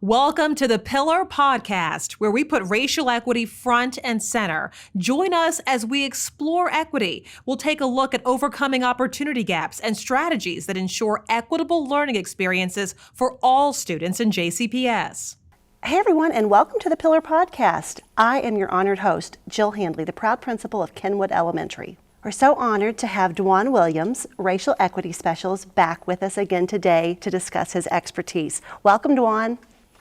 Welcome to the Pillar Podcast, where we put racial equity front and center. Join us as we explore equity. We'll take a look at overcoming opportunity gaps and strategies that ensure equitable learning experiences for all students in JCPS. Hey everyone, and welcome to the Pillar Podcast. I am your honored host, Jill Handley, the proud principal of Kenwood Elementary. We're so honored to have Dwan Williams, Racial Equity Specialist, back with us again today to discuss his expertise. Welcome, Dwan.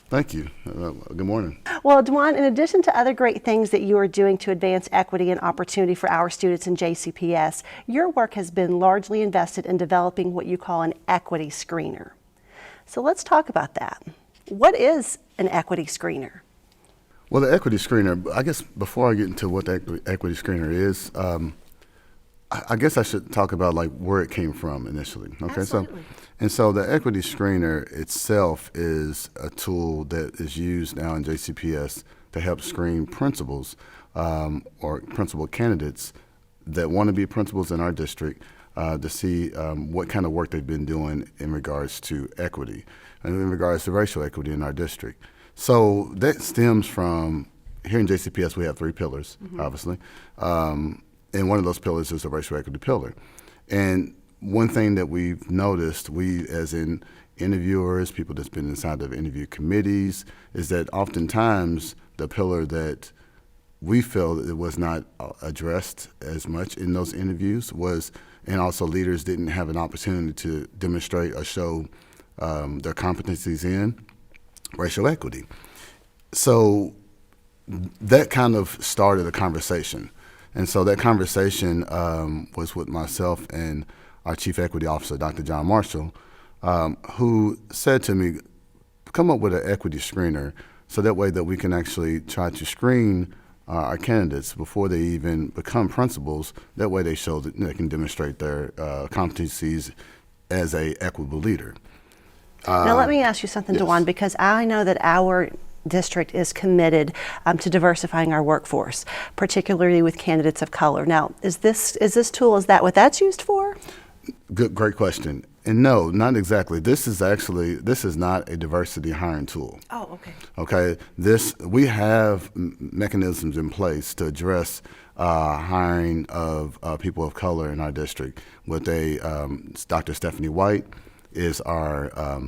Thank you. Good morning. Well, Dwan, in addition to other great things that you are doing to advance equity and opportunity for our students in JCPS, your work has been largely invested in developing what you call an equity screener. So let's talk about that. What is an equity screener? Well, the equity screener, I guess before I get into what the equity screener is, I guess I should talk about like where it came from initially. Okay, Absolutely. So the equity screener itself is a tool that is used now in JCPS to help screen principals or principal candidates that want to be principals in our district to see what kind of work they've been doing in regards to equity and in regards to racial equity in our district. So that stems from, here in JCPS we have three pillars, obviously. And one of those pillars is the racial equity pillar. And one thing that we've noticed, we as in interviewers, people that's been inside of interview committees, is that oftentimes the pillar that we feel that it was not addressed as much in those interviews was, and also leaders didn't have an opportunity to demonstrate or show their competencies in racial equity. So that kind of started a conversation. And so that conversation was with myself and our Chief Equity Officer, Dr. John Marshall, who said to me, come up with an equity screener so that way that we can actually try to screen our candidates before they even become principals. That way they show that they can demonstrate their competencies as a equitable leader. Now let me ask you something, yes. Dwan, because I know that our district is committed to diversifying our workforce, particularly with candidates of color. Now, is this tool, is that what that's used for? Great question. And no, not exactly. This is not a diversity hiring tool. Oh, okay. Okay, we have mechanisms in place to address hiring of people of color in our district. Dr. Stephanie White is our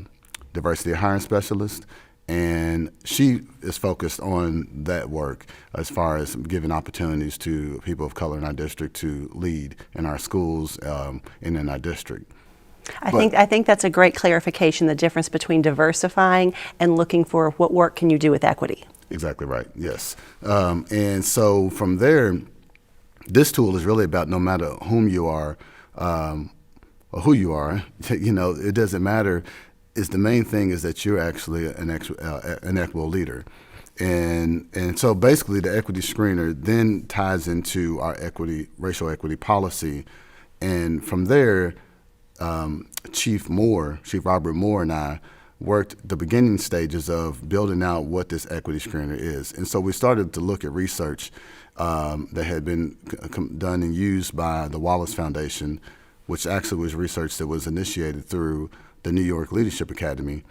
diversity hiring specialist, and she is focused on that work as far as giving opportunities to people of color in our district to lead in our schools and in our district. I think that's a great clarification, the difference between diversifying and looking for what work can you do with equity. Exactly right, yes. And so from there, this tool is really about no matter whom you are or who you are, it doesn't matter. The main thing is that you're actually an equitable leader. And so basically the equity screener then ties into our racial equity policy. And from there, Chief Robert Moore and I worked the beginning stages of building out what this equity screener is. And so we started to look at research that had been done and used by the Wallace Foundation, which actually was research that was initiated through the New York Leadership Academy,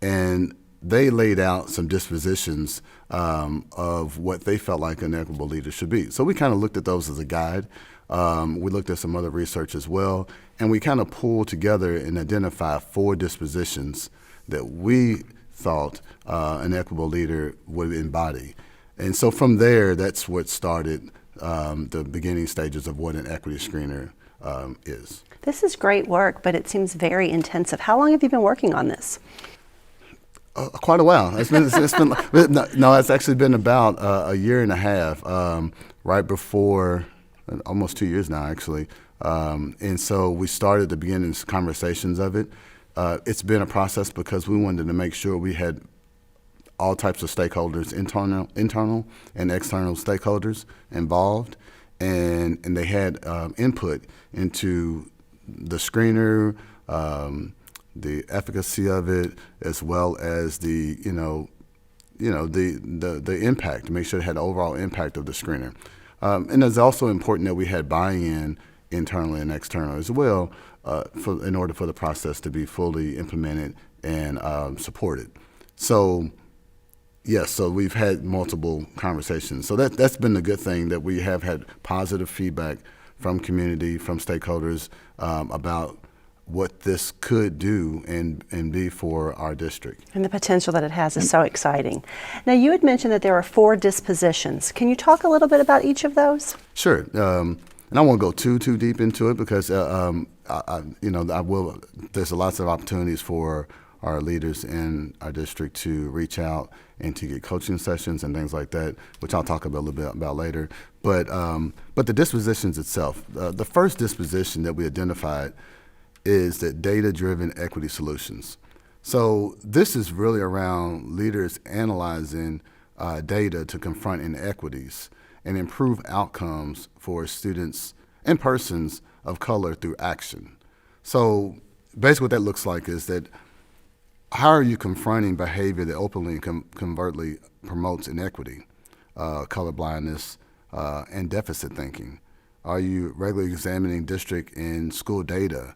and they laid out some dispositions of what they felt like an equitable leader should be. So we kind of looked at those as a guide. We looked at some other research as well, and we kind of pulled together and identified 4 dispositions that we thought an equitable leader would embody. And so from there, that's what started the beginning stages of what an equity screener is. This is great work, but it seems very intensive. How long have you been working on this? Quite a while. It's actually been about a year and a half, right before, almost 2 years now, actually. And so we started the beginning conversations of it. It's been a process because we wanted to make sure we had all types of stakeholders, internal and external stakeholders involved, and they had input into the screener, the efficacy of it, as well as the impact, to make sure it had the overall impact of the screener. And it's also important that we had buy-in internally and external as well, in order for the process to be fully implemented and supported. So Yes, so we've had multiple conversations. So that's been a good thing, that we have had positive feedback from community, from stakeholders about what this could do and be for our district. And the potential that it has is so exciting. Now, you had mentioned that there are 4 dispositions. Can you talk a little bit about each of those? Sure. And I won't go too deep into it because there's lots of opportunities for our leaders in our district to reach out and to get coaching sessions and things like that, which I'll talk about a little bit about later. But the dispositions itself, the first disposition that we identified is that data-driven equity solutions. So this is really around leaders analyzing data to confront inequities and improve outcomes for students and persons of color through action. So basically what that looks like is that how are you confronting behavior that openly and covertly promotes inequity, colorblindness, and deficit thinking? Are you regularly examining district and school data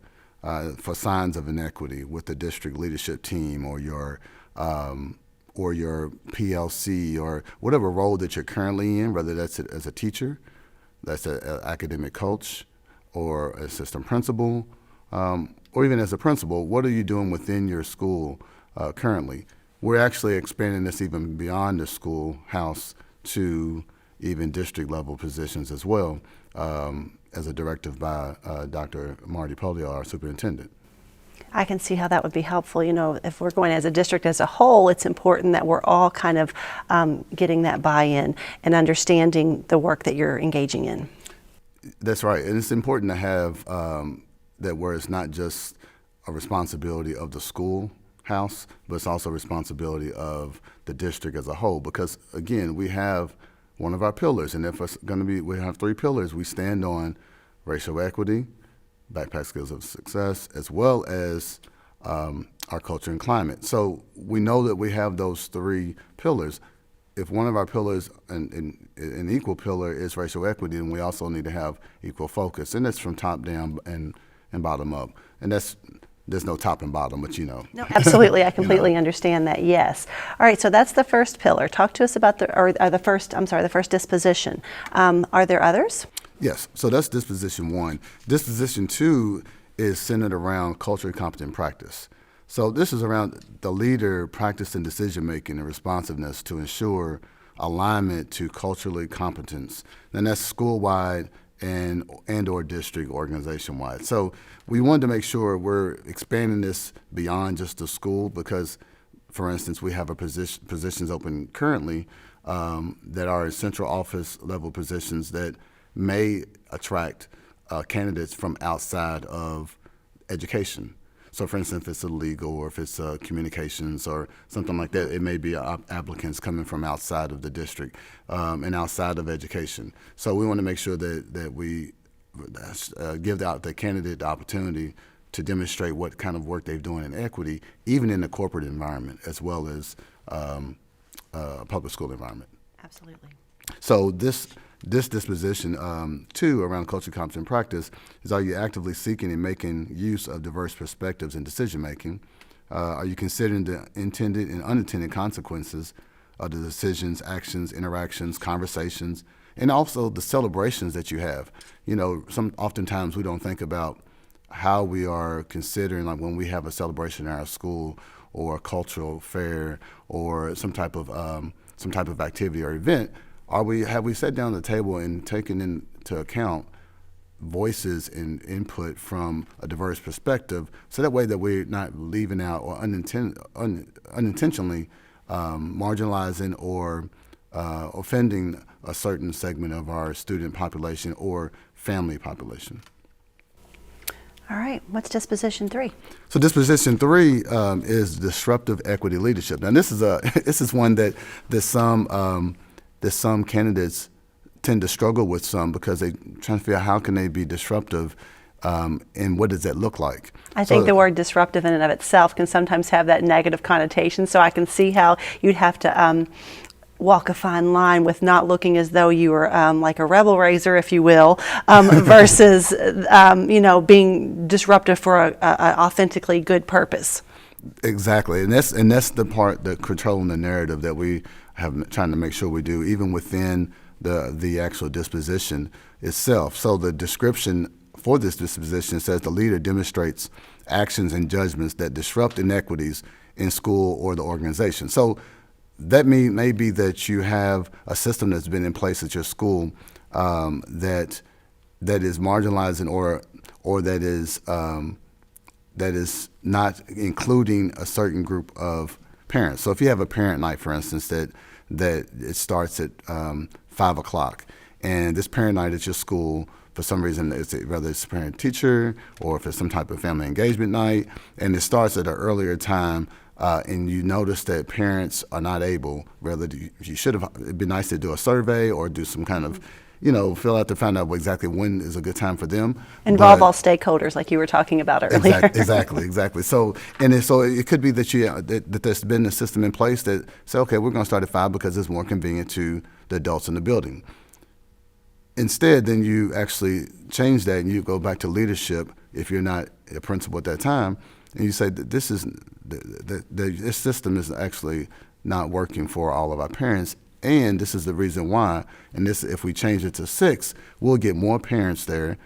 for signs of inequity with the district leadership team or your PLC or whatever role that you're currently in, whether that's as a teacher, that's an academic coach, or assistant principal, or even as a principal? What are you doing within your school currently? We're actually expanding this even beyond the schoolhouse to even district level positions as well, as a directive by Dr. Marty Polio, our superintendent. I can see how that would be helpful. You know, if we're going as a district as a whole, it's important that we're all kind of getting that buy-in and understanding the work that you're engaging in. That's right. And it's important to have that where it's not just a responsibility of the schoolhouse, but it's also a responsibility of the district as a whole. Because, again, we have one of our pillars, and if it's going to be, we have 3 pillars. We stand on racial equity, backpack skills of success, as well as our culture and climate. So we know that we have those 3 pillars. If one of our pillars, an equal pillar, is racial equity, then we also need to have equal focus, and that's from top down and bottom up. And there's no top and bottom, but you know. No, absolutely, I completely understand that. Yes. All right, so that's the first pillar. Talk to us about the first disposition. Are there others? Yes. So that's disposition 1. Disposition 2 is centered around culturally competent practice. So this is around the leader practicing decision making and responsiveness to ensure alignment to culturally competence. And that's school-wide and or district organization-wide. So we wanted to make sure we're expanding this beyond just the school because, for instance, we have positions open currently that are central office level positions that may attract candidates from outside of education. So, for instance, if it's a legal or if it's communications or something like that, it may be applicants coming from outside of the district and outside of education. So we want to make sure that we give the candidate the opportunity to demonstrate what kind of work they're doing in equity, even in the corporate environment as well as public school environment. Absolutely. So this disposition, 2, around culturally competent practice, is: are you actively seeking and making use of diverse perspectives in decision making? Are you considering the intended and unintended consequences of the decisions, actions, interactions, conversations, and also the celebrations that you have? You know, oftentimes we don't think about how we are considering, like when we have a celebration in our school or a cultural fair or some type of activity or event. Have we sat down at the table and taken into account voices and input from a diverse perspective, so that way that we're not leaving out or unintentionally marginalizing or offending a certain segment of our student population or family population. All right, what's disposition 3? So disposition 3 is disruptive equity leadership. Now this is one that some candidates tend to struggle with because they trying to figure out how can they be disruptive and what does that look like. I think the word disruptive in and of itself can sometimes have that negative connotation, so I can see how you'd have to walk a fine line with not looking as though you were like a rebel raiser, if you will, versus being disruptive for a authentically good purpose. Exactly, and that's the part, that controlling the narrative, that we have trying to make sure we do, even within the actual disposition itself. So the description for this disposition says the leader demonstrates actions and judgments that disrupt inequities in school or the organization. So that may be that you have a system that's been in place at your school that is marginalizing or that is not including a certain group of parents. So if you have a parent night, for instance, that it starts at 5 o'clock, and this parent night at your school, for some reason, whether it's a parent teacher or if it's some type of family engagement night, and it starts at an earlier time, and you notice that parents are not able, it'd be nice to do a survey or do some kind of, fill out to find out exactly when is a good time for them. Involve all stakeholders, like you were talking about earlier. Exactly. So it could be that that there's been a system in place that say, okay, we're going to start at 5 because it's more convenient to the adults in the building. Instead, then you actually change that and you go back to leadership if you're not a principal at that time, and you say that this system is actually not working for all of our parents, and this is the reason why. And if we change it to 6, we'll get more parents there.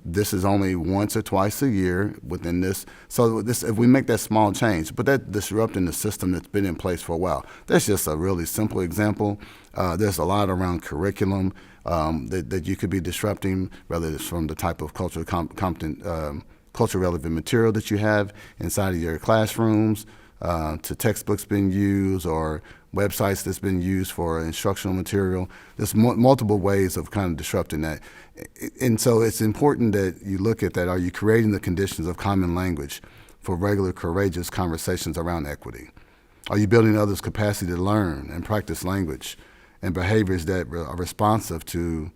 This is only once or twice a year within this. So if we make that small change, but that disrupting the system that's been in place for a while. That's just a really simple example. There's a lot around curriculum that you could be disrupting, whether it's from the type of culturally relevant material that you have inside of your classrooms, to textbooks being used or websites that's been used for instructional material. There's multiple ways of kind of disrupting that. And so it's important that you look at that. Are you creating the conditions of common language for regular, courageous conversations around equity? Are you building others' capacity to learn and practice language and behaviors that are responsive to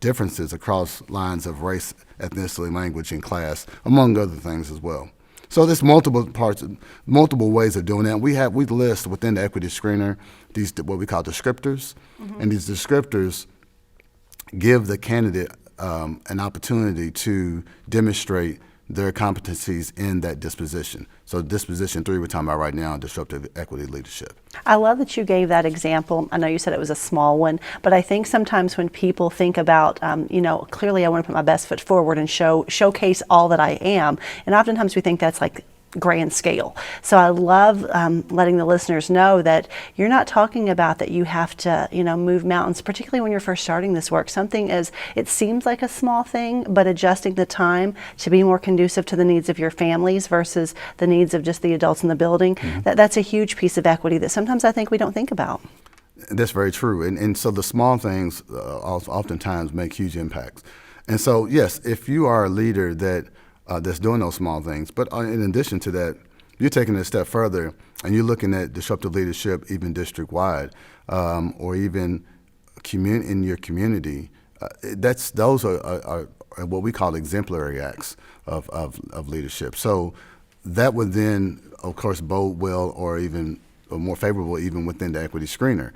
differences across lines of race, ethnicity, language, and class, among other things as well? So there's multiple ways of doing that. We list within the equity screener these what we call descriptors, and these descriptors give the candidate an opportunity to demonstrate their competencies in that disposition. So disposition 3 we're talking about right now, disruptive equity leadership. I love that you gave that example. I know you said it was a small one, but I think sometimes when people think about, clearly I want to put my best foot forward and showcase all that I am, and oftentimes we think that's like grand scale. So I love letting the listeners know that you're not talking about that you have to, move mountains, particularly when you're first starting this work. It seems like a small thing, but adjusting the time to be more conducive to the needs of your families versus the needs of just the adults in the building, that's a huge piece of equity that sometimes I think we don't think about. That's very true. And so the small things oftentimes make huge impacts. And so, yes, if you are a leader that's doing those small things. But in addition to that, you're taking it a step further and you're looking at disruptive leadership even district-wide, or even in your community. Those are what we call exemplary acts of leadership. So that would then, of course, bode well or more favorable even within the equity screener.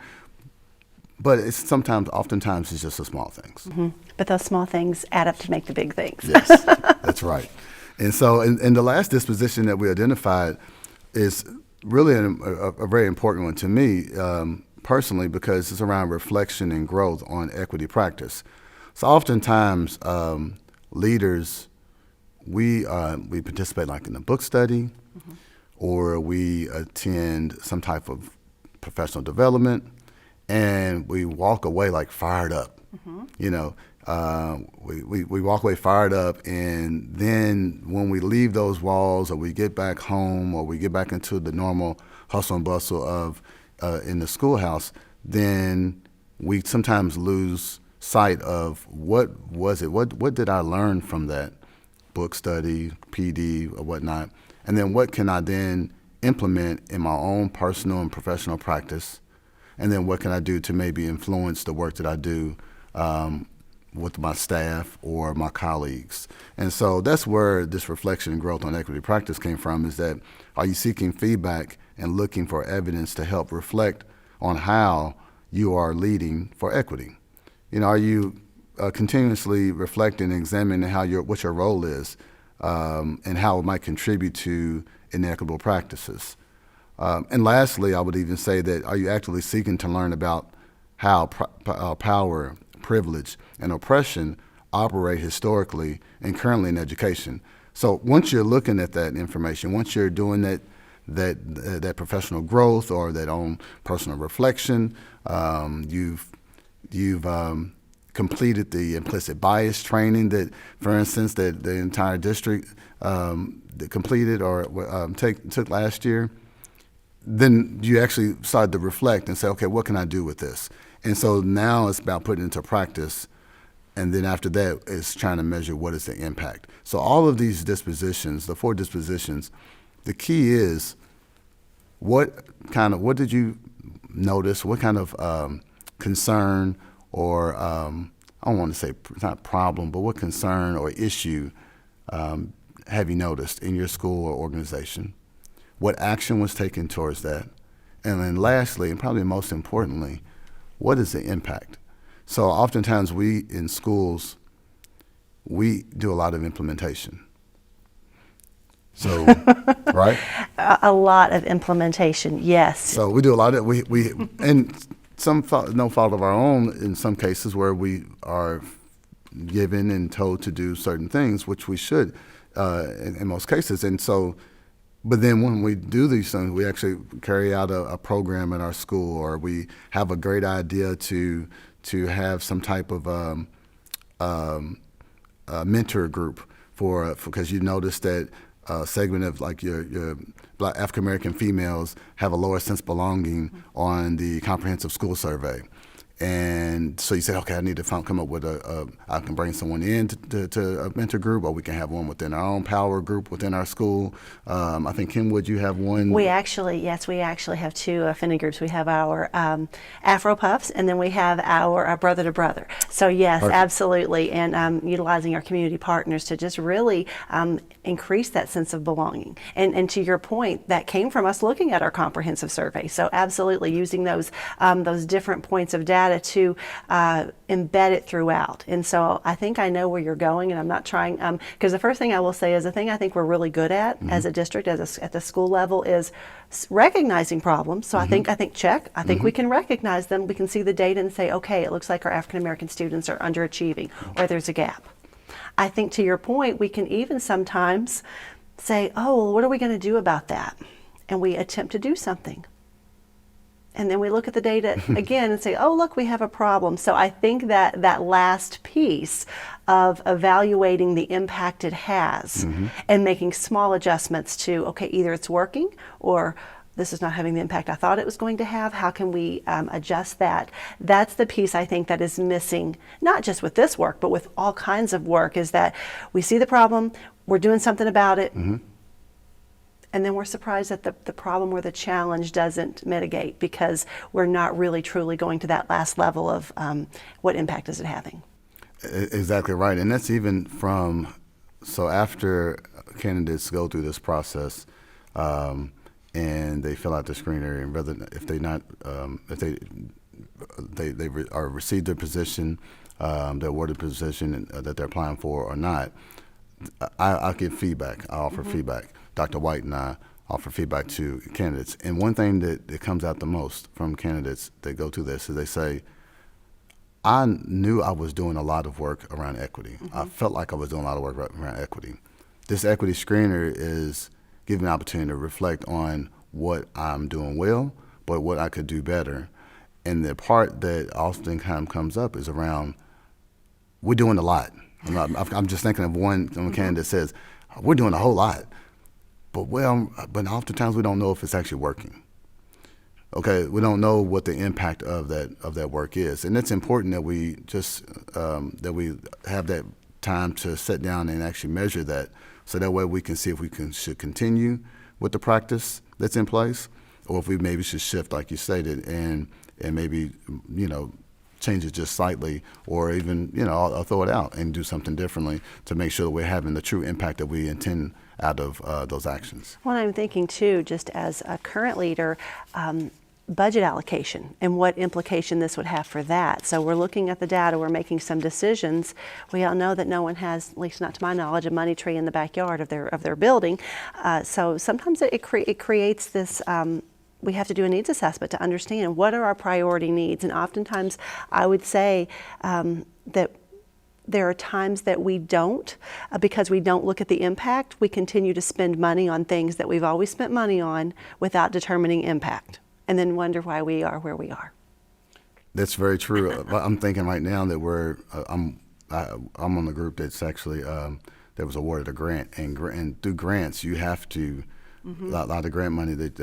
But oftentimes it's just the small things. But those small things add up to make the big things. Yes, that's right. And so, and the last disposition that we identified is really a very important one to me personally, because it's around reflection and growth on equity practice. So oftentimes, leaders, we participate like in a book study, or we attend some type of professional development, and we walk away like fired up. We walk away fired up, and then when we leave those walls, or we get back home, or we get back into the normal hustle and bustle of in the schoolhouse, then we sometimes lose sight of what did I learn from that book study, PD, or whatnot, and then what can I then implement in my own personal and professional practice, and then what can I do to maybe influence the work that I do with my staff or my colleagues. And so that's where this reflection and growth on equity practice came from, is that are you seeking feedback and looking for evidence to help reflect on how you are leading for equity? Are you continuously reflecting and examining what your role is and how it might contribute to inequitable practices. And lastly, I would even say that, are you actively seeking to learn about how power, privilege, and oppression operate historically and currently in education? So once you're looking at that information, once you're doing that professional growth or that own personal reflection, you've completed the implicit bias training that, for instance, that the entire district that completed or took last year. Then you actually started to reflect and say, okay, what can I do with this? And so now it's about putting it into practice. And then after that, it's trying to measure what is the impact. So all of these dispositions, the 4 dispositions, the key is what did you notice? What kind of concern or I don't want to say not problem, but what concern or issue have you noticed in your school or organization? What action was taken towards that? And then lastly, and probably most importantly, what is the impact? So oftentimes we in schools, we do a lot of implementation. So, right? A lot of implementation, yes. So we do a lot of, and no fault of our own in some cases where we are given and told to do certain things, which we should in most cases. And so, but then when we do these things, we actually carry out a program in our school, or we have a great idea to have some type of mentor group because you notice that a segment of like your Black African American females have a lower sense of belonging on the comprehensive school survey. And so you say, okay, I need to come up with I can bring someone in to a mentor group, or we can have one within our own power group within our school. I think, Kenwood, you have one? We actually have 2 affinity groups. We have our Afro Puffs, and then we have our Brother to Brother. So yes, Perfect. Absolutely, and utilizing our community partners to just really increase that sense of belonging. And to your point, that came from us looking at our comprehensive survey. So absolutely using those different points of data to embed it throughout. And so I think I know where you're going, and I'm not trying, because the first thing I will say is the thing I think we're really good at as a district, at the school level, is recognizing problems. So I think check. I think we can recognize them. We can see the data and say, okay, it looks like our African American students are underachieving, or there's a gap. I think to your point, we can even sometimes say, oh, well, what are we going to do about that? And we attempt to do something. And then we look at the data again and say, oh, look, we have a problem. So I think that last piece of evaluating the impact it has and making small adjustments to, okay, either it's working or this is not having the impact I thought it was going to have. How can we adjust that? That's the piece I think that is missing, not just with this work, but with all kinds of work, is that we see the problem, we're doing something about it, and then we're surprised that the problem or the challenge doesn't mitigate because we're not really truly going to that last level of what impact is it having. Exactly right. And that's even so after candidates go through this process and they fill out the screener, and whether if they are received their position, the awarded position that they're applying for or not, I give feedback. I offer feedback. Dr. White and I offer feedback to candidates. And one thing that comes out the most from candidates that go through this is they say, I knew I was doing a lot of work around equity. I felt like I was doing a lot of work around equity. This equity screener is giving me an opportunity to reflect on what I'm doing well, but what I could do better. And the part that often kind of comes up is around, we're doing a lot. I'm just thinking of one candidate says, we're doing a whole lot. But oftentimes we don't know if it's actually working. Okay, we don't know what the impact of that work is, and it's important that we just that we have that time to sit down and actually measure that, so that way we can see if we should continue with the practice that's in place, or if we maybe should shift, like you stated, and maybe change it just slightly, or even I'll throw it out and do something differently to make sure that we're having the true impact that we intend out of those actions. Well, I'm thinking too, just as a current leader, budget allocation and what implication this would have for that. So we're looking at the data, we're making some decisions. We all know that no one has, at least not to my knowledge, a money tree in the backyard of their building. So sometimes it creates this, we have to do a needs assessment to understand what are our priority needs. And oftentimes I would say that there are times that we don't, because we don't look at the impact. We continue to spend money on things that we've always spent money on without determining impact, and then wonder why we are where we are. That's very true. I'm thinking right now that I'm on the group that's actually that was awarded a grant, and through grants you have to. A lot of grant money, that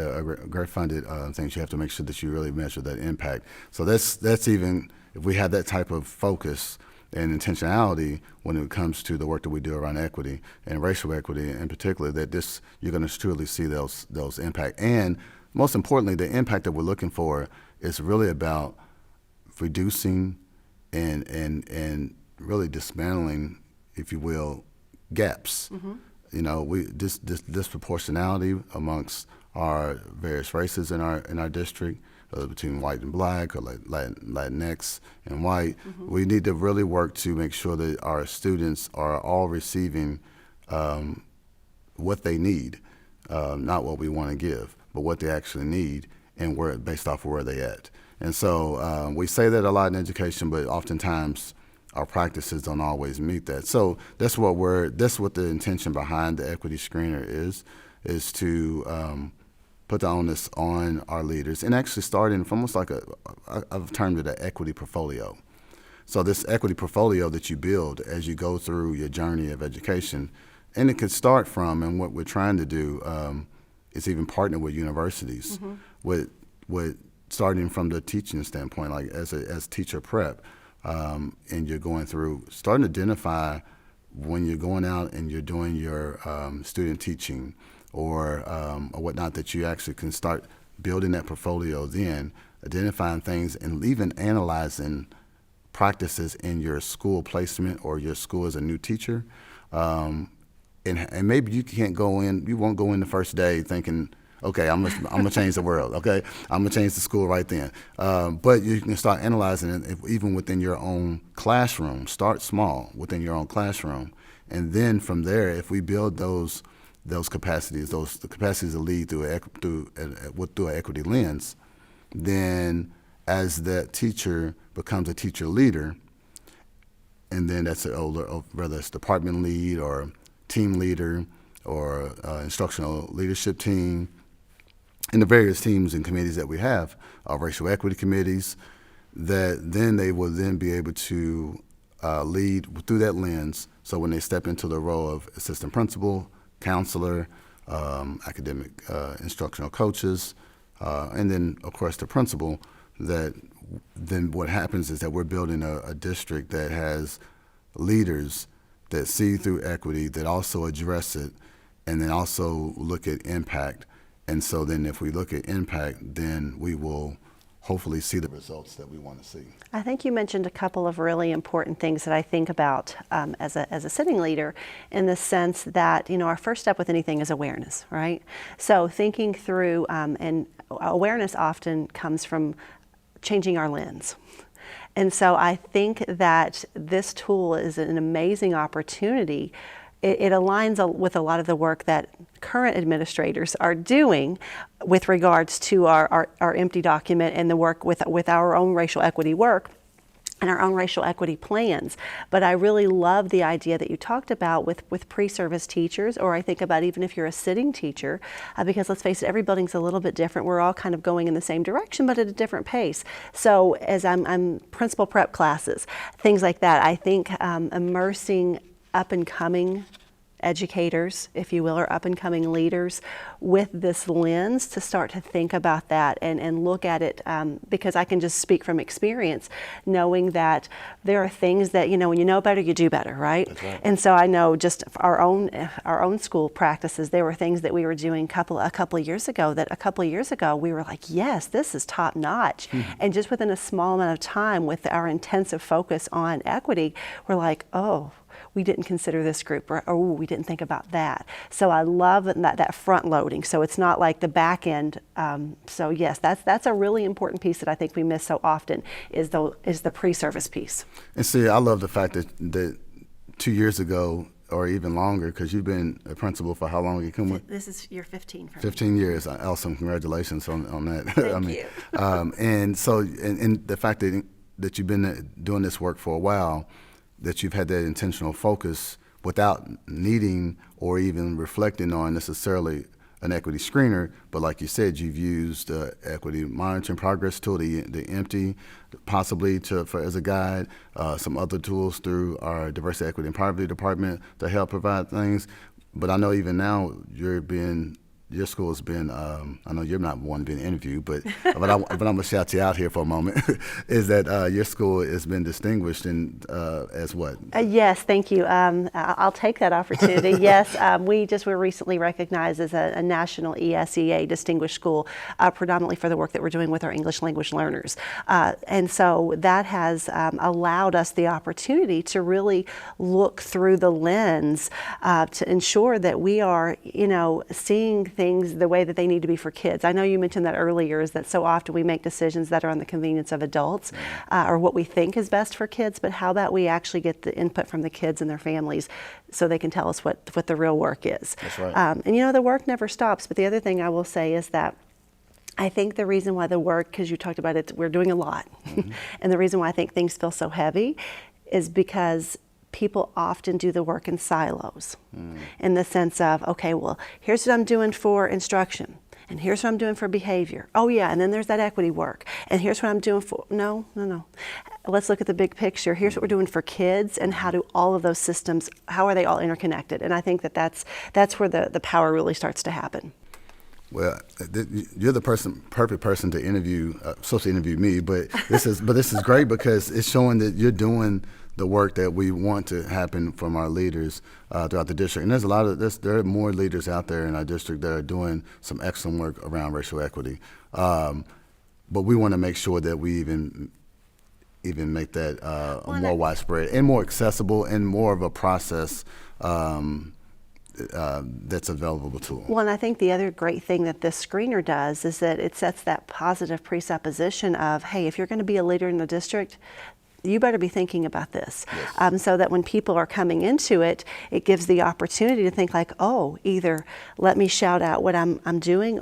grant funded things, you have to make sure that you really measure that impact. So that's even if we have that type of focus and intentionality when it comes to the work that we do around equity and racial equity in particular, that you're going to truly see those impact. And most importantly, the impact that we're looking for is really about reducing and really dismantling, if you will, gaps. You know, this disproportionality amongst our various races in our district, between white and black, or Latinx and white. We need to really work to make sure that our students are all receiving what they need, not what we want to give, but what they actually need, and based off of where they at. And so we say that a lot in education, but oftentimes our practices don't always meet that. So that's what the intention behind the equity screener is to put the onus on our leaders, and actually starting from almost like I've termed it an equity portfolio. So this equity portfolio that you build as you go through your journey of education, and it could start from, and what we're trying to do is even partner with universities, with starting from the teaching standpoint, like as teacher prep, and you're going through, starting to identify when you're going out and you're doing your student teaching or whatnot, that you actually can start building that portfolio, then identifying things and even analyzing practices in your school placement or your school as a new teacher. And maybe you won't go in the first day thinking, okay, I'm gonna change the world. Okay, I'm gonna change the school right then. But you can start analyzing it even within your own classroom. Start small within your own classroom, and then from there, if we build those capacities, the capacities to lead through an equity lens, then as that teacher becomes a teacher leader, and then that's whether it's department lead or team leader or instructional leadership team, and the various teams and committees that we have, racial equity committees, that then they will then be able to lead through that lens. So when they step into the role of assistant principal, counselor, academic instructional coaches, and then of course the principal, that then what happens is that we're building a district that has leaders that see through equity, that also address it, and then also look at impact. And so then if we look at impact, then we will hopefully see the results that we want to see. I think you mentioned a couple of really important things that I think about as a sitting leader, in the sense that, our first step with anything is awareness, right? So thinking through, and awareness often comes from changing our lens. And so I think that this tool is an amazing opportunity. It aligns with a lot of the work that current administrators are doing with regards to our empty document and the work with our own racial equity work and our own racial equity plans. But I really love the idea that you talked about with pre-service teachers, or I think about even if you're a sitting teacher, because let's face it, every building's a little bit different. We're all kind of going in the same direction, but at a different pace. So as I'm principal prep classes, things like that, I think immersing up-and-coming educators, if you will, or up-and-coming leaders with this lens to start to think about that and look at it, because I can just speak from experience, knowing that there are things that, when you know better, you do better, right? That's right. And so I know just our own school practices, there were things that we were doing a couple of years ago we were like, yes, this is top notch. And just within a small amount of time, with our intensive focus on equity, we're like, oh, we didn't consider this group, or oh, we didn't think about that. So I love that front loading. So it's not like the back end. So yes, that's a really important piece that I think we miss so often is the pre-service piece. And see, I love the fact that 2 years ago, or even longer, because you've been a principal for how long? You come with? This is year 15 for me. 15 years. Awesome. Congratulations on that. Thank you. And so, and the fact that you've been doing this work for a while, that you've had that intentional focus without needing or even reflecting on necessarily an equity screener, but like you said, you've used equity monitoring progress tool, the EMPTY, possibly as a guide, some other tools through our diversity, equity, and poverty department to help provide things. But I know even now your school has been, I know you're not one being interviewed, but I'm gonna shout you out here for a moment, is that your school has been distinguished as what? Yes, thank you. I'll take that opportunity. Yes, we were recently recognized as a national ESEA distinguished school, predominantly for the work that we're doing with our English language learners. And so that has allowed us the opportunity to really look through the lens to ensure that we are, seeing things the way that they need to be for kids. I know you mentioned that earlier, is that so often we make decisions that are on the convenience of adults or what we think is best for kids, but how about we actually get the input from the kids and their families so they can tell us what the real work is. That's right. And the work never stops, but the other thing I will say is that I think the reason why the work, because you talked about it, we're doing a lot, and the reason why I think things feel so heavy is because people often do the work in silos, in the sense of, okay, well, here's what I'm doing for instruction, and here's what I'm doing for behavior. Oh yeah, and then there's that equity work, and here's what I'm doing for, no. Let's look at the big picture. Here's what we're doing for kids, and how do all of those systems, how are they all interconnected? And I think that's where the power really starts to happen. Well, you're the perfect person to interview, supposed to interview me, but this is great because it's showing that you're doing the work that we want to happen from our leaders throughout the district. And there are more leaders out there in our district that are doing some excellent work around racial equity. But we want to make sure that we even make that more widespread and more accessible and more of a process that's available to them. Well, and I think the other great thing that this screener does is that it sets that positive presupposition of, hey, if you're going to be a leader in the district, you better be thinking about this. Yes. So that when people are coming into it, it gives the opportunity to think like, oh, either let me shout out what I'm doing,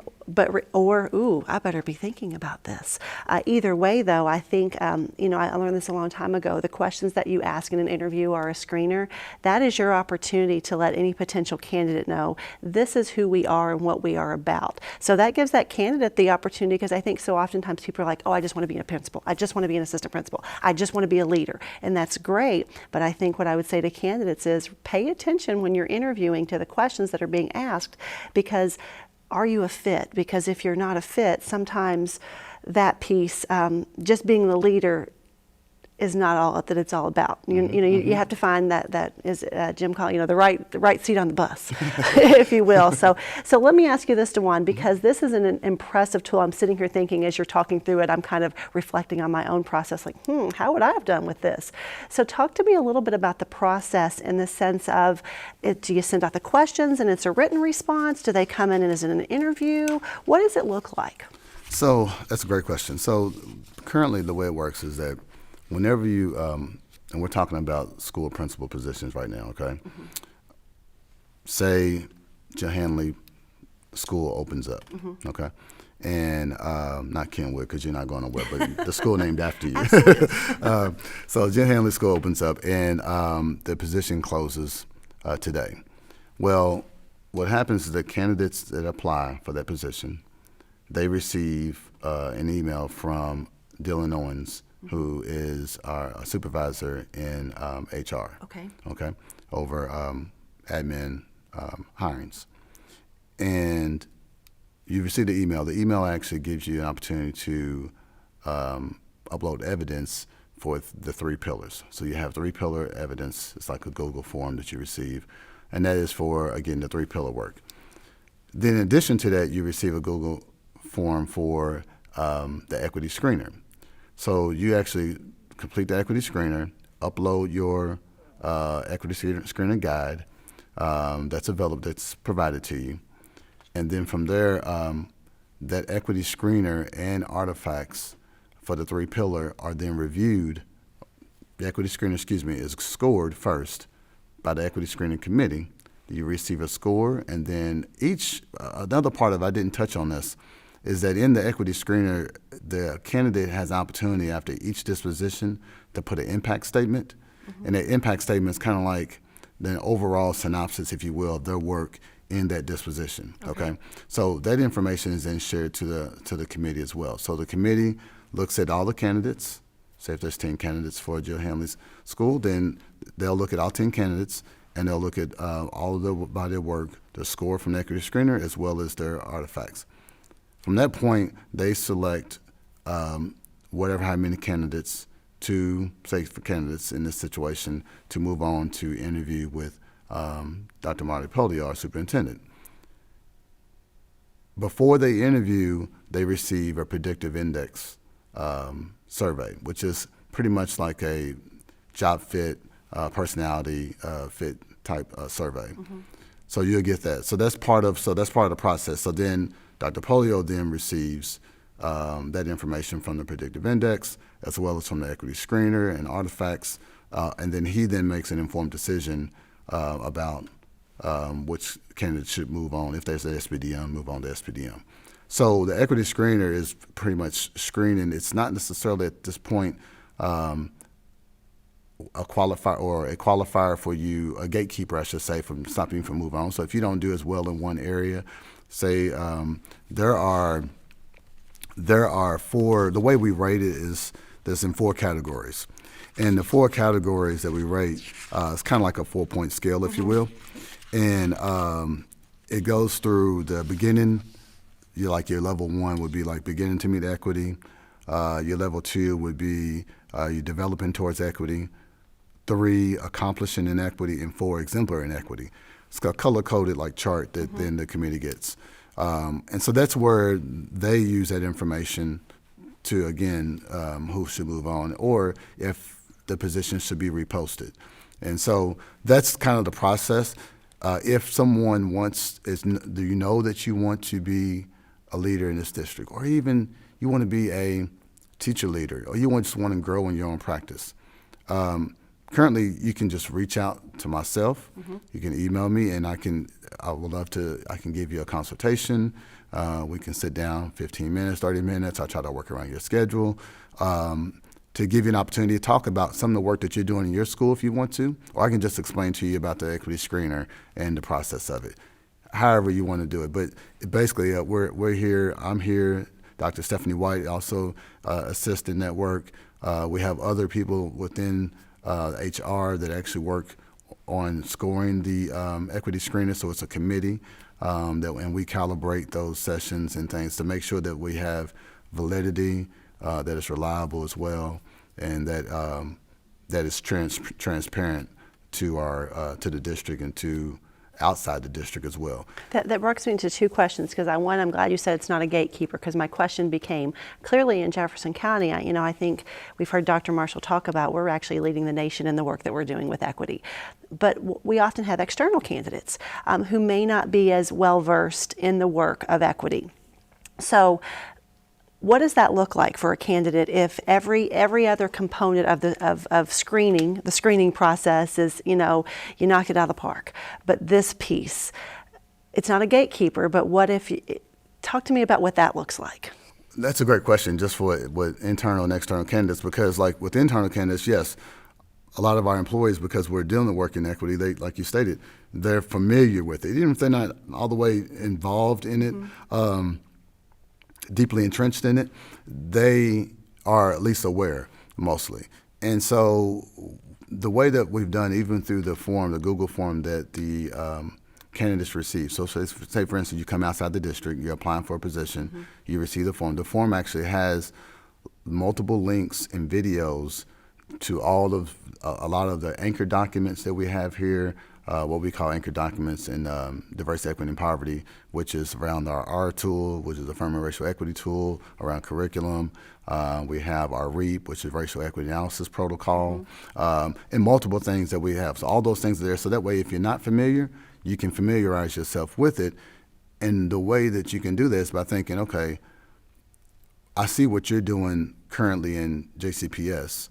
or ooh, I better be thinking about this. Either way, though, I think, I learned this a long time ago. The questions that you ask in an interview or a screener, that is your opportunity to let any potential candidate know this is who we are and what we are about. So that gives that candidate the opportunity, because I think so oftentimes people are like, oh, I just want to be a principal. I just want to be an assistant principal. I just want to be a leader. And that's great. But I think what I would say to candidates is pay attention when you're interviewing to the questions that are being asked, because are you a fit? Because if you're not a fit, sometimes that piece, just being the leader, is not all that it's all about. You have to find that is Jim called the right seat on the bus, if you will. So let me ask you this, DeJuan, because this is an impressive tool. I'm sitting here thinking as you're talking through it, I'm kind of reflecting on my own process, like, how would I have done with this? So talk to me a little bit about the process in the sense of, do you send out the questions and it's a written response? Do they come in and is it an interview? What does it look like? So that's a great question. So currently the way it works is that whenever you, and we're talking about school principal positions right now, okay? Say Jill Hanley School opens up, okay? And not Kenwood, because you're not going nowhere, but the school named after you. So Jill Hanley School opens up, and the position closes today. Well, what happens is that candidates that apply for that position, they receive an email from Dylan Owens, who is our supervisor in HR. Okay. Over admin hirings. And you receive the email. The email actually gives you an opportunity to upload evidence for the 3 pillars. So you have 3-pillar evidence. It's like a Google form that you receive. And that is for, again, the 3-pillar work. Then in addition to that, you receive a Google form for the equity screener. So you actually complete the equity screener, upload your equity screening guide that's available, that's provided to you. And then from there, that equity screener and artifacts for the 3-pillar are then reviewed. The equity screener, is scored first by the equity screening committee. You receive a score, and then another part of I didn't touch on this, is that in the equity screener, the candidate has an opportunity after each disposition to put an impact statement. And that impact statement is kind of like the overall synopsis, if you will, of their work in that disposition. Okay. So that information is then shared to the committee as well. So the committee looks at all the candidates. Say if there's 10 candidates for Jill Hanley's school, then they'll look at all 10 candidates, and they'll look at all of their body of work, their score from the equity screener, as well as their artifacts. From that point, they select how many candidates for candidates in this situation, to move on to interview with Dr. Marty Poli, our superintendent. Before they interview, they receive a predictive index survey, which is pretty much like a job fit, personality fit type survey. So you'll get that. So that's part of the process. So then Dr. Polio then receives that information from the predictive index, as well as from the equity screener and artifacts, and then he then makes an informed decision about which candidate should move on. If there's an SPDM, move on to SPDM. So the equity screener is pretty much screening. It's not necessarily at this point a qualifier for you, a gatekeeper, I should say, from stopping you from moving on. So if you don't do as well in one area, say there are 4. The way we rate it is there's in 4 categories, and the 4 categories that we rate is kind of like a 4-point scale, if you will, and it goes through the beginning. Your level 1 would be like beginning to meet equity. Your level 2 would be you developing towards equity. 3, accomplishing in equity, and 4, exemplary in equity. It's got a color-coded chart that then the committee gets. And so that's where they use that information to, again, who should move on, or if the position should be reposted. And so that's kind of the process. If someone do you know that you want to be a leader in this district, or even you want to be a teacher leader, or you just want to grow in your own practice, currently you can just reach out to myself. You can email me, and I can give you a consultation. We can sit down 15 minutes, 30 minutes. I'll try to work around your schedule to give you an opportunity to talk about some of the work that you're doing in your school if you want to, or I can just explain to you about the equity screener and the process of it, however you want to do it. But basically, we're here. I'm here. Dr. Stephanie White also assists in that work. We have other people within HR that actually work on scoring the equity screener, so it's a committee, and we calibrate those sessions and things to make sure that we have validity, that is reliable as well, and that is transparent to the district and to outside the district as well. That works me into 2 questions, because I'm glad you said it's not a gatekeeper, because my question became, clearly in Jefferson County, I think we've heard Dr. Marshall talk about we're actually leading the nation in the work that we're doing with equity. But we often have external candidates who may not be as well versed in the work of equity. So what does that look like for a candidate if every other component of screening, the screening process is, you knocked it out of the park, but this piece, it's not a gatekeeper, but what if talk to me about what that looks like? That's a great question, just for with internal and external candidates, because with internal candidates, yes, a lot of our employees, because we're doing the work in equity, they, like you stated, they're familiar with it, even if they're not all the way involved in it. Deeply entrenched in it, they are at least aware, mostly. And so the way that we've done, even through the Google form that the candidates receive, so say for instance, you come outside the district, you're applying for a position, you receive the form. The form actually has multiple links and videos to a lot of the anchor documents that we have here, what we call anchor documents in diversity, equity, and poverty, which is around our R tool, which is affirmative racial equity tool, around curriculum. We have our REAP, which is racial equity analysis protocol, and multiple things that we have. So all those things are there. So that way, if you're not familiar, you can familiarize yourself with it. And the way that you can do this by thinking, okay, I see what you're doing currently in JCPS.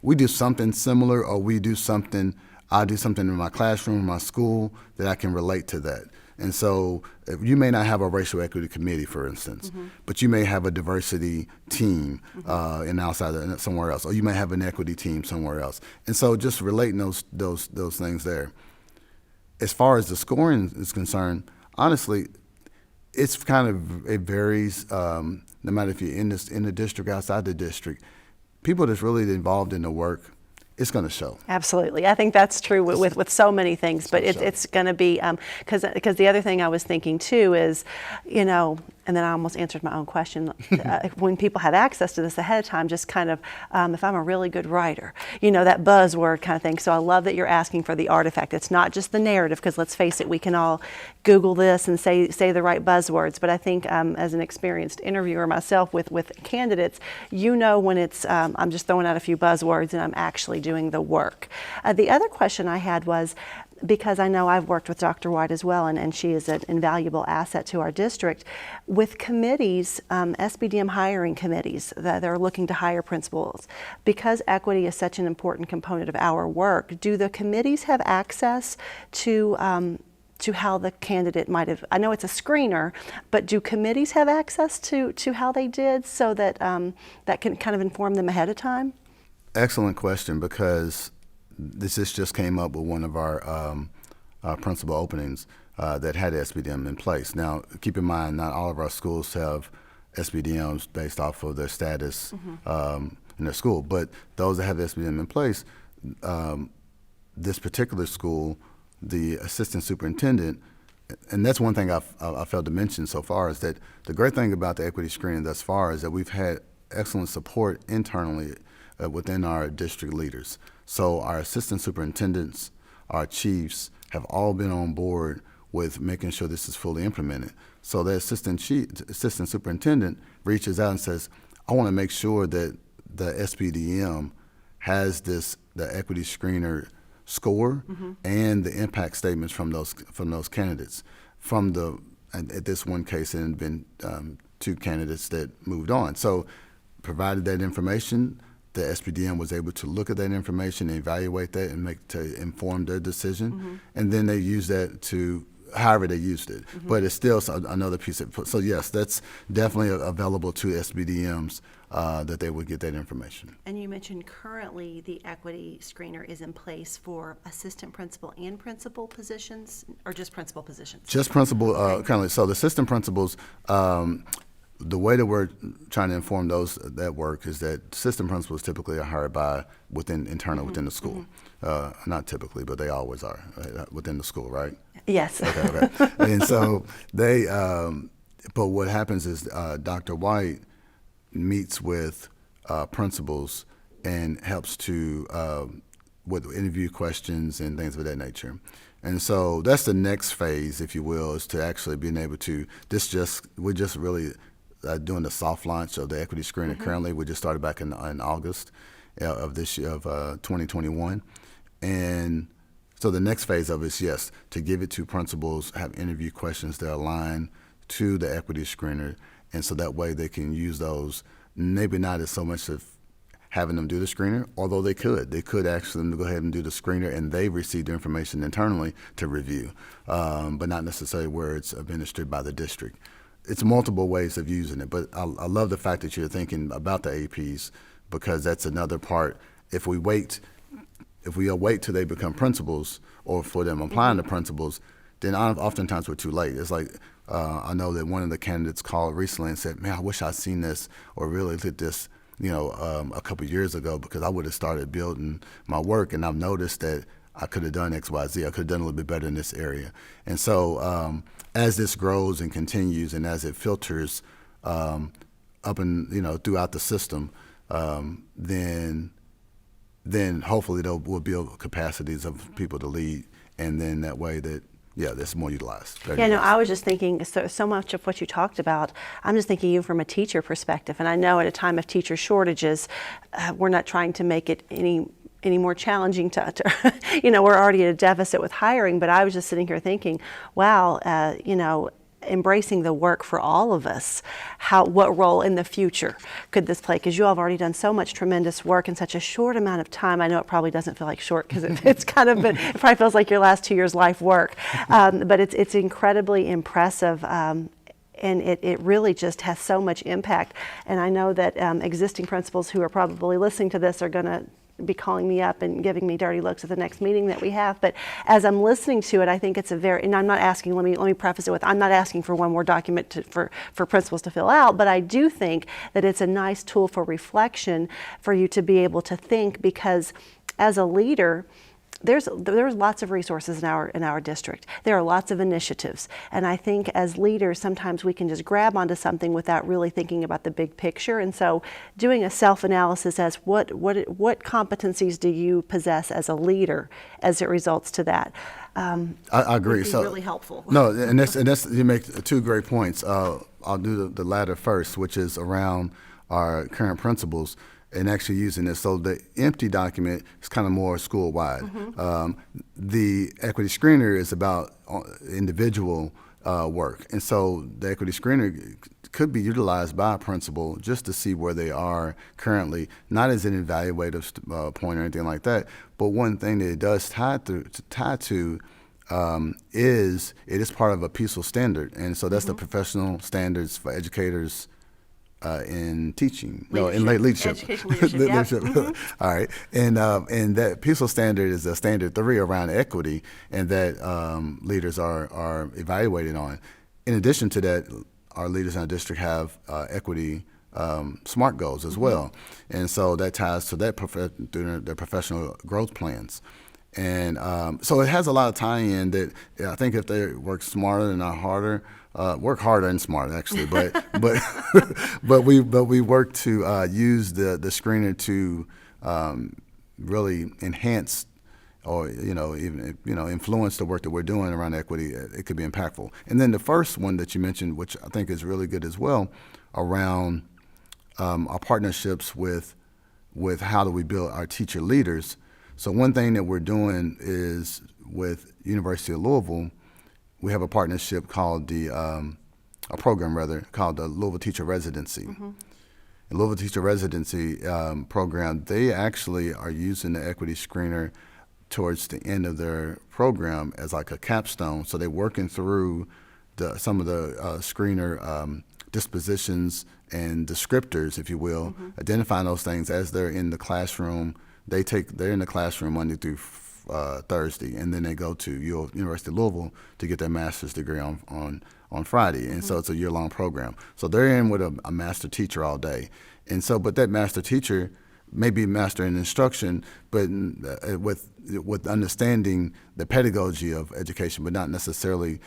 We do something similar, or I do something in my classroom, in my school, that I can relate to that. And so you may not have a racial equity committee, for instance, but you may have a diversity team somewhere else, or you may have an equity team somewhere else. And so just relating those things there. As far as the scoring is concerned, honestly, it varies. No matter if you're in the district, outside the district, people that's really involved in the work, it's going to show. Absolutely. I think that's true with so many things, but it's going to be, because the other thing I was thinking too is, and then I almost answered my own question, when people have access to this ahead of time, just kind of, if I'm a really good writer, that buzzword kind of thing. So I love that you're asking for the artifact. It's not just the narrative, because let's face it, we can all Google this and say the right buzzwords, but I think as an experienced interviewer myself with candidates, when it's, I'm just throwing out a few buzzwords and I'm actually doing the work. The other question I had was, because I know I've worked with Dr. White as well, and she is an invaluable asset to our district. With committees, SBDM hiring committees that are looking to hire principals, because equity is such an important component of our work, do the committees have access to how the candidate might have, I know it's a screener, but do committees have access to how they did, so that that can kind of inform them ahead of time? Excellent question, because this just came up with one of our principal openings that had SBDM in place. Now, keep in mind, not all of our schools have SBDMs based off of their status in their school, but those that have SBDM in place, this particular school, the assistant superintendent, and that's one thing I failed to mention so far, is that the great thing about the equity screening thus far is that we've had excellent support internally within our district leaders. So our assistant superintendents, our chiefs have all been on board with making sure this is fully implemented. So the assistant superintendent reaches out and says, I want to make sure that the SPDM has the equity screener score and the impact statements from those candidates. At this one case, it had been 2 candidates that moved on. So provided that information, the SPDM was able to look at that information, evaluate that, and to inform their decision, and then they use that to however they used it. But it's still another piece of, so yes, that's definitely available to SPDMs that they would get that information. And you mentioned currently the equity screener is in place for assistant principal and principal positions, or just principal positions? Just principal, currently. So the assistant principals, the way that we're trying to inform those that work is that assistant principals typically are hired within the school. Not typically, but they always are within the school, right? Yes. Okay. And so they, but what happens is Dr. White meets with principals and helps to with interview questions and things of that nature. And so that's the next phase, if you will, is to actually being able to, we're just really doing the soft launch of the equity screener currently. We just started back in August of this year, of 2021. And so the next phase of it is, yes, to give it to principals, have interview questions that align to the equity screener. And so that way they can use those, maybe not as so much of having them do the screener, although they could actually go ahead and do the screener and they receive the information internally to review, but not necessarily where it's administered by the district. It's multiple ways of using it, but I love the fact that you're thinking about the APs, because that's another part. If we wait till they become principals, or for them applying to principals, then oftentimes we're too late. It's like, I know that one of the candidates called recently and said, man, I wish I'd seen this or really did this, a couple of years ago, because I would have started building my work, and I've noticed that I could have done X, Y, Z. I could have done a little bit better in this area. And so as this grows and continues, and as it filters up and throughout the system, then hopefully there will build capacities of people to lead and then that way that, that's more utilized. Yeah, no, I was just thinking, so much of what you talked about, I'm just thinking even from a teacher perspective, and I know at a time of teacher shortages, we're not trying to make it any more challenging to we're already at a deficit with hiring, but I was just sitting here thinking, wow, embracing the work for all of us, what role in the future could this play? Because you all have already done so much tremendous work in such a short amount of time. I know it probably doesn't feel like short because it's kind of been, it probably feels like your last 2 years' life work, but it's incredibly impressive. And it really just has so much impact. And I know that existing principals who are probably listening to this are going to be calling me up and giving me dirty looks at the next meeting that we have. But as I'm listening to it, I think it's and I'm not asking, let me preface it with, I'm not asking for one more document for principals to fill out, but I do think that it's a nice tool for reflection for you to be able to think, because as a leader, there's lots of resources in our district. There are lots of initiatives, and I think as leaders sometimes we can just grab onto something without really thinking about the big picture. And so, doing a self-analysis as what competencies do you possess as a leader as it results to that. I agree. Would be really helpful. No, and that's you make two great points. I'll do the latter first, which is around our current principals. And actually using this. So the empty document is kind of more school-wide. The equity screener is about individual work. And so the equity screener could be utilized by a principal just to see where they are currently, not as an evaluative point or anything like that. But one thing that it does tie to is it is part of a PECL standard. And so that's the professional standards for educators in teaching, in leadership. Education leadership. All right, and that PECL standard is a standard 3 around equity, and that leaders are evaluated on. In addition to that, our leaders in our district have equity SMART goals as well, and so that ties to that through their professional growth plans. And so it has a lot of tie-in that I think if they work smarter and not harder, work harder and smarter actually, but we work to use the screener to really enhance or even influence the work that we're doing around equity. It could be impactful. And then the first one that you mentioned, which I think is really good as well, around our partnerships with how do we build our teacher leaders. So one thing that we're doing is with University of Louisville, we have a partnership called a program called the Louisville Teacher Residency. The Louisville Teacher Residency program, they actually are using the equity screener towards the end of their program as like a capstone. So they're working through some of the screener dispositions and descriptors, if you will, identifying those things as they're in the classroom. They're in the classroom Monday through Thursday, and then they go to University of Louisville to get their master's degree on Friday. And so it's a year-long program. So they're in with a master teacher all day. And so, but that master teacher may be master in instruction, but with understanding the pedagogy of education, but not necessarily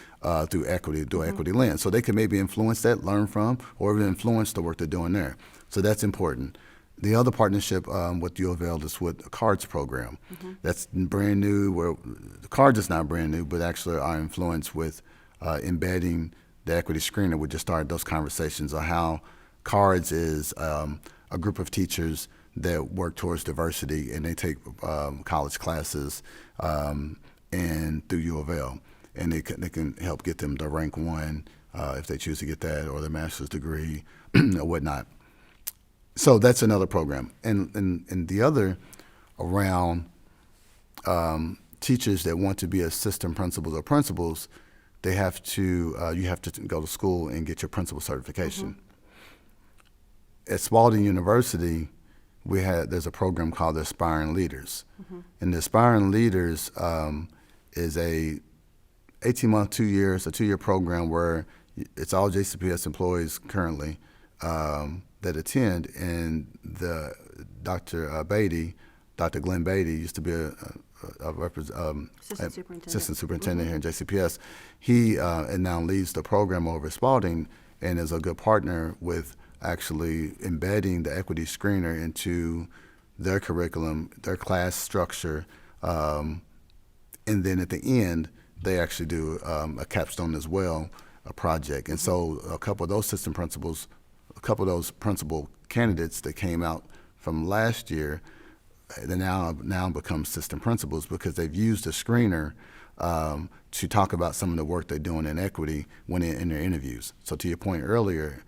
through equity lens. So they can maybe influence that, learn from, or even influence the work they're doing there. So that's important. The other partnership with U of L is with the CARDS program. That's brand new. Where the CARDS is not brand new, but actually our influence with embedding the equity screener. We just started those conversations on how CARDS is a group of teachers that work towards diversity, and they take college classes and through U of L, and they can help get them to rank 1 if they choose to get that, or their master's degree or whatnot. So that's another program, and the other around teachers that want to be assistant principals or principals. They have to you have to go to school and get your principal certification. At Spalding University, there's a program called the Aspiring Leaders, and the Aspiring Leaders is a 18-month, 2 years, a 2-year program where it's all JCPS employees currently that attend, and Dr. Glenn Beatty used to be assistant superintendent here in JCPS. He and now leads the program over at Spalding and is a good partner with actually embedding the equity screener into their curriculum, their class structure, and then at the end, they actually do a capstone as well, a project. And so a couple of those principal candidates that came out from last year, they now become assistant principals because they've used a screener to talk about some of the work they're doing in equity when in their interviews. So to your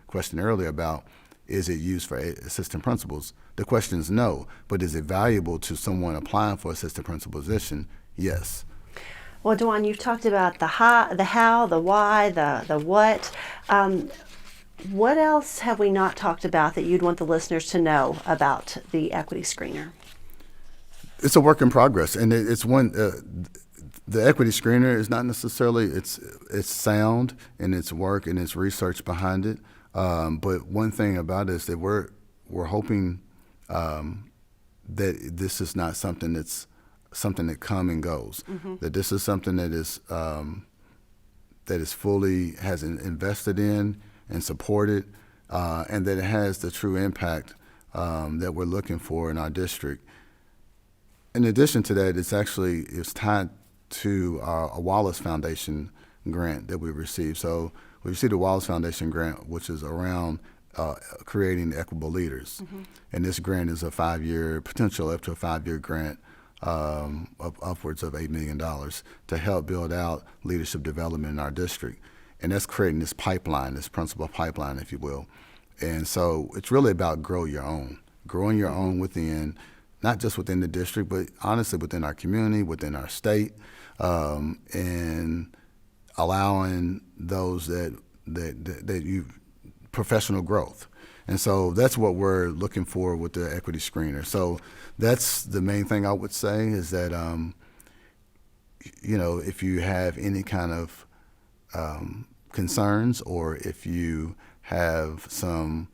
question earlier about is it used for assistant principals, the question is no, but is it valuable to someone applying for assistant principal position? Yes. Well, Dewan, you've talked about the how, the why, the what. What else have we not talked about that you'd want the listeners to know about the equity screener? It's a work in progress, and it's one. The equity screener is not necessarily it's sound in its work and its research behind it. But one thing about it is that we're hoping that this is not something that's something that come and goes. Mm-hmm. That this is something that is fully has invested in and supported, and that it has the true impact that we're looking for in our district. In addition to that, it's tied to a Wallace Foundation grant that we received. So we received a Wallace Foundation grant, which is around creating equitable leaders. Mm-hmm. And this grant is a 5-year, potential up to a 5-year grant of upwards of $8 million to help build out leadership development in our district. And that's creating this pipeline, this principal pipeline, if you will. And so it's really about growing your own within, not just within the district, but honestly within our community, within our state, and allowing those that you professional growth. And so that's what we're looking for with the equity screener. So that's the main thing I would say is that, if you have any kind of concerns, or if you have some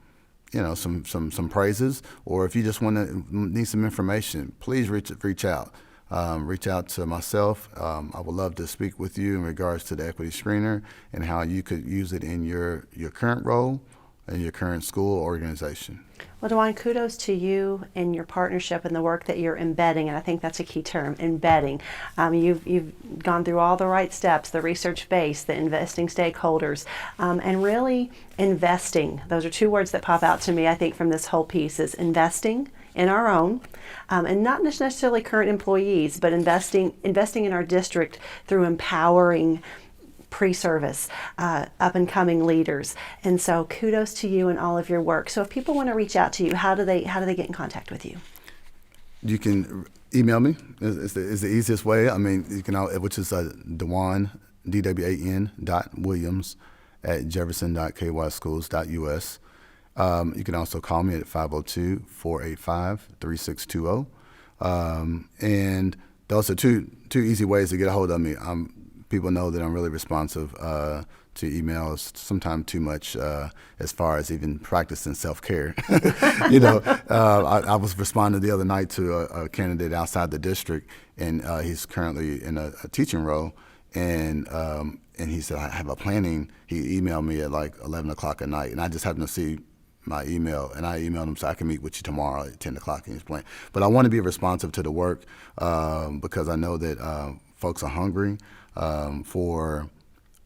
praises, or if you just need some information, please reach out. Reach out to myself. I would love to speak with you in regards to the equity screener and how you could use it in your current role and your current school or organization. Well, Dewan, kudos to you and your partnership and the work that you're embedding, and I think that's a key term, embedding. You've gone through all the right steps, the research base, the investing stakeholders, and really investing. Those are two words that pop out to me, I think, from this whole piece is investing in our own, and not necessarily current employees, but investing in our district through empowering pre-service, up-and-coming leaders. And so kudos to you and all of your work. So if people want to reach out to you, how do they get in contact with you? You can email me. It's the easiest way. I mean, you can, which is Dewan, DWAN.Williams@jefferson.kyschools.us. You can also call me at 502-485-3620. And those are two easy ways to get a hold of me. People know that I'm really responsive to emails, sometimes too much as far as even practicing self-care. I was responding the other night to a candidate outside the district, and he's currently in a teaching role, and he said, I have a planning. He emailed me at like 11 o'clock at night, and I just happened to see my email, and I emailed him so I can meet with you tomorrow at 10 o'clock in his plan. But I want to be responsive to the work because I know that folks are hungry for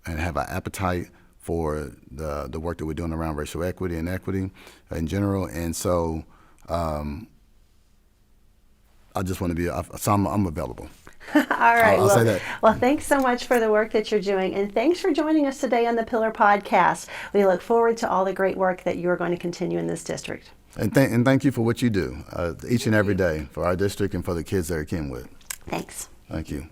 and have an appetite for the work that we're doing around racial equity and equity in general. And so I just want to be, so I'm available. All right. I'll say that. Well, thanks so much for the work that you're doing, and thanks for joining us today on the Pillar Podcast. We look forward to all the great work that you are going to continue in this district. And thank you for what you do each and every day for our district and for the kids that are kin with. Thanks. Thank you.